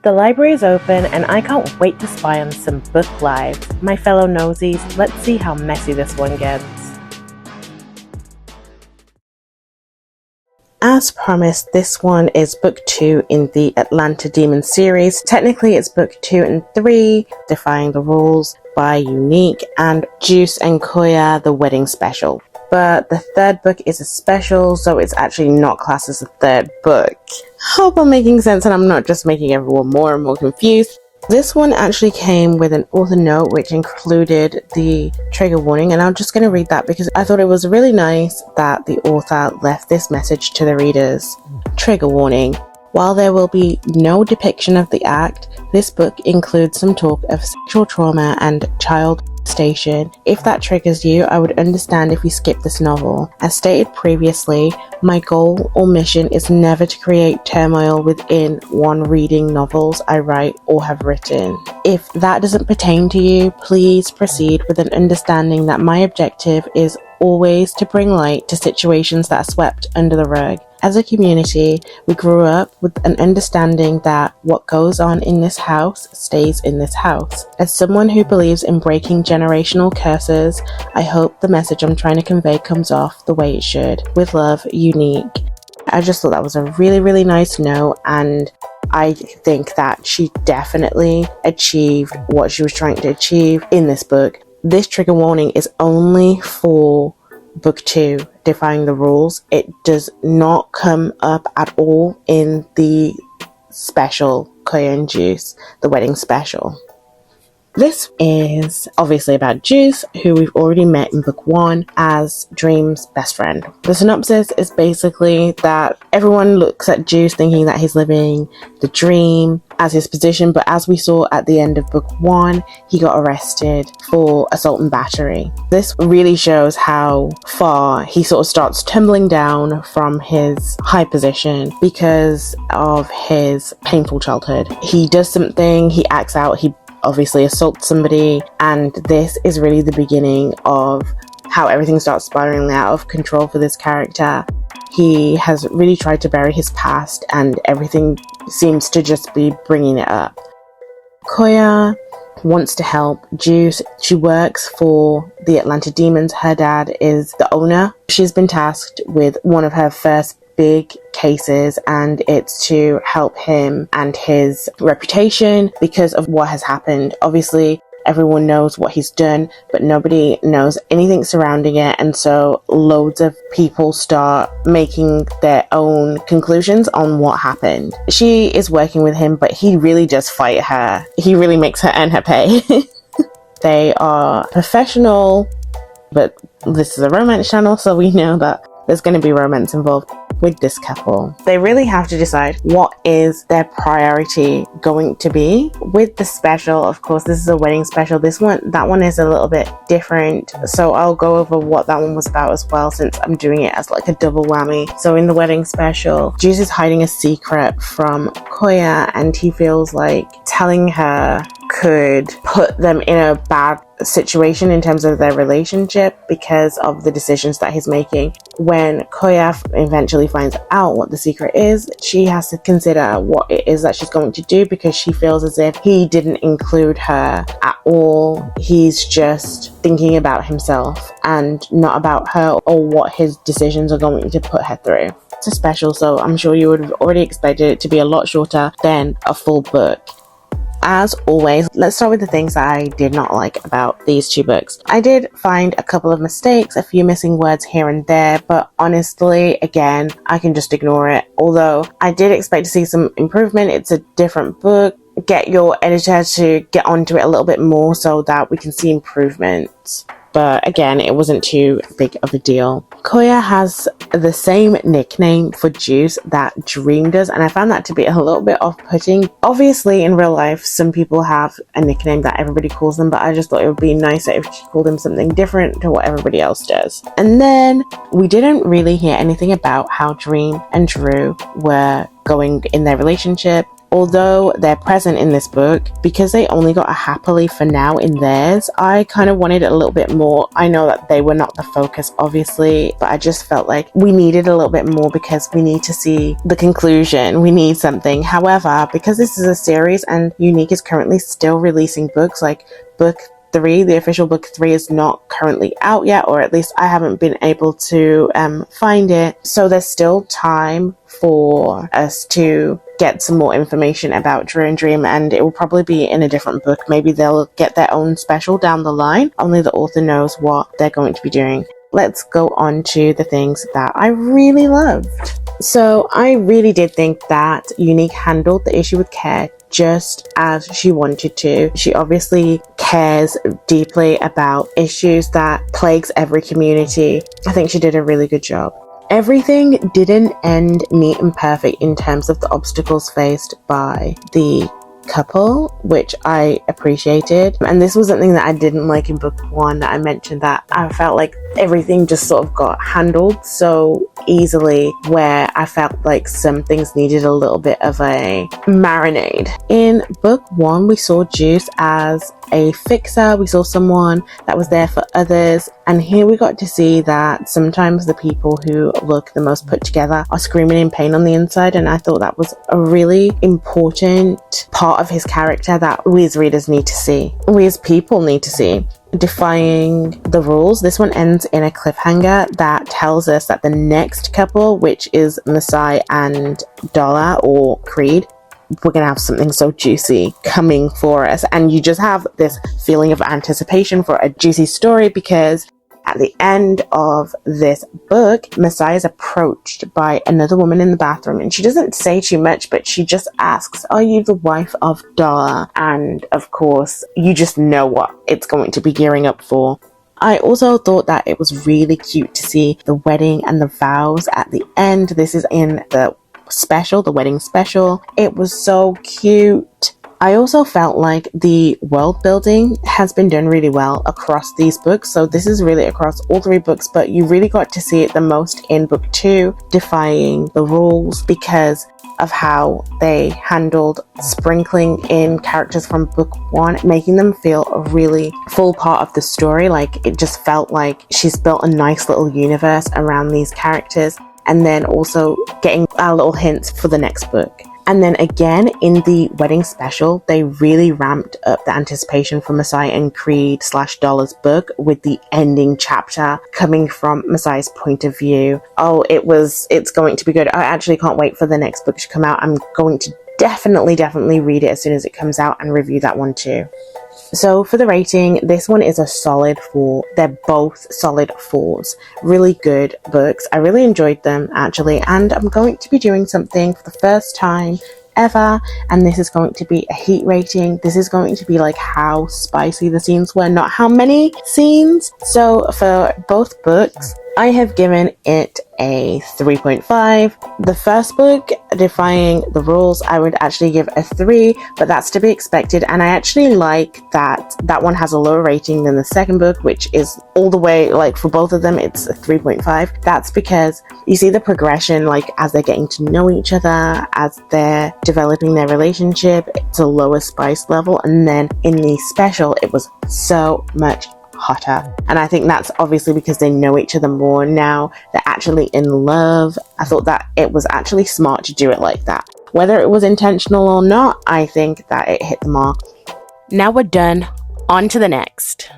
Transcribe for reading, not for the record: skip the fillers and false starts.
The library is open and I can't wait to spy on some book lives. My fellow nosies, let's see how messy this one gets. As promised, this one is book 2 in the Atlanta Demon series. Technically it's book 2 and 3, Defying the Rules by Unique, and Juice and Koya, the wedding special. But the third book is a special, so it's actually not classed as a third book. Hope I'm making sense and I'm not just making everyone more and more confused. This one actually came with an author note which included the trigger warning, and I'm just going to read that because I thought it was really nice that the author left this message to the readers. Trigger warning. While there will be no depiction of the act, this book includes some talk of sexual trauma and child molestation. If that triggers you, I would understand if you skip this novel. As stated previously, my goal or mission is never to create turmoil within one reading novels I write or have written. If that doesn't pertain to you, please proceed with an understanding that my objective is always to bring light to situations that are swept under the rug. As a community, we grew up with an understanding that what goes on in this house stays in this house. As someone who believes in breaking generational curses, I hope the message I'm trying to convey comes off the way it should. With love, Unique. I just thought that was a really, really nice note, and I think that she definitely achieved what she was trying to achieve in this book. This trigger warning is only for book 2, Defying the Rules. It does not come up at all in the special, Koya and Juice, the wedding special. This is obviously about Juice, who we've already met in book 1 as Dream's best friend. The synopsis is basically that everyone looks at Juice thinking that he's living the dream as his position, but as we saw at the end of book 1, he got arrested for assault and battery. This really shows how far he sort of starts tumbling down from his high position because of his painful childhood. He does something, he acts out, he obviously assaults somebody, and this is really the beginning of how everything starts spiraling out of control for this character. He has really tried to bury his past and everything seems to just be bringing it up. Koya wants to help Juice. She works for the Atlanta Demons. Her dad is the owner. She's been tasked with one of her first big cases, and it's to help him and his reputation because of what has happened. Obviously, everyone knows what he's done, but nobody knows anything surrounding it, and so loads of people start making their own conclusions on what happened. She is working with him, but he really does fight her. He really makes her earn her pay. They are professional, but this is a romance channel, so we know that there's going to be romance involved with this couple. They really have to decide what is their priority going to be. With the special, of course, this is a wedding special. That one is a little bit different, so I'll go over what that one was about as well, since I'm doing it as like a double whammy. So in the wedding special, Juice is hiding a secret from Koya, and he feels like telling her could put them in a bad situation in terms of their relationship because of the decisions that he's making. When Koya eventually finds out what the secret is, she has to consider what it is that she's going to do, because she feels as if he didn't include her at all. He's just thinking about himself and not about her or what his decisions are going to put her through. It's a special, so I'm sure you would have already expected it to be a lot shorter than a full book. As always, let's start with the things that I did not like about these two books. I did find a couple of mistakes, a few missing words here and there, but honestly, again, I can just ignore it. Although I did expect to see some improvement. It's a different book. Get your editor to get onto it a little bit more so that we can see improvements. But again, it wasn't too big of a deal. Koya has the same nickname for Juice that Dream does, and I found that to be a little bit off-putting. Obviously, in real life, some people have a nickname that everybody calls them, but I just thought it would be nicer if she called him something different to what everybody else does. And then we didn't really hear anything about how Dream and Drew were going in their relationship, although they're present in this book, because they only got a happily for now in theirs, I kind of wanted a little bit more. I know that they were not the focus, obviously, but I just felt like we needed a little bit more because we need to see the conclusion. We need something. However, because this is a series and Unique is currently still releasing books, like book 3, the official book 3 is not currently out yet, or at least I haven't been able to find it. So there's still time for us to get some more information about Drew and Dream, and it will probably be in a different book. Maybe they'll get their own special down the line. Only the author knows what they're going to be doing. Let's go on to the things that I really loved. So I really did think that Unique handled the issue with care just as she wanted to. She obviously cares deeply about issues that plagues every community. I think she did a really good job. Everything didn't end neat and perfect in terms of the obstacles faced by the couple, which I appreciated. And this was something that I didn't like in book 1, that I mentioned, that I felt like everything just sort of got handled so easily, where I felt like some things needed a little bit of a marinade. In book 1, we saw Juice as a fixer. We saw someone that was there for others, and here we got to see that sometimes the people who look the most put together are screaming in pain on the inside, and I thought that was a really important part of his character that we as readers need to see, we as people need to see. Defying the rules. This one ends in a cliffhanger that tells us that the next couple, which is Masai and Dollar or Creed, we're gonna have something so juicy coming for us, and you just have this feeling of anticipation for a juicy story, because at the end of this book, Masai is approached by another woman in the bathroom, and she doesn't say too much, but she just asks, "Are you the wife of Dollar?" And of course, you just know what it's going to be gearing up for. I also thought that it was really cute to see the wedding and the vows at the end. This is in the special, the wedding special. It was so cute. I also felt like the world building has been done really well across these books. So this is really across all 3 books, but you really got to see it the most in book 2, Defying the Rules, because of how they handled sprinkling in characters from book 1, making them feel a really full part of the story. Like, it just felt like she's built a nice little universe around these characters, and then also getting our little hints for the next book. And then again, in the wedding special, they really ramped up the anticipation for Masai and Creed / Dollar's book, with the ending chapter coming from Masai's point of view. Oh, it's going to be good. I actually can't wait for the next book to come out. I'm going to definitely read it as soon as it comes out and review that one too. So for the rating, this one is a solid 4. They're both solid 4s. Really good books. I really enjoyed them, actually, and I'm going to be doing something for the first time ever, and this is going to be a heat rating. This is going to be like how spicy the scenes were, not how many scenes. So for both books, I have given it a 3.5. The first book, Defying the Rules, I would actually give a 3, but that's to be expected, and I actually like that one has a lower rating than the second book, which is all the way, like, for both of them it's a 3.5. That's because you see the progression, like, as they're getting to know each other, as they're developing their relationship. It's a lower spice level, and then in the special it was so much hotter, and I think that's obviously because they know each other more now. They're actually in love. I thought that it was actually smart to do it like that. Whether it was intentional or not, I think that it hit the mark. Now we're done. On to the next.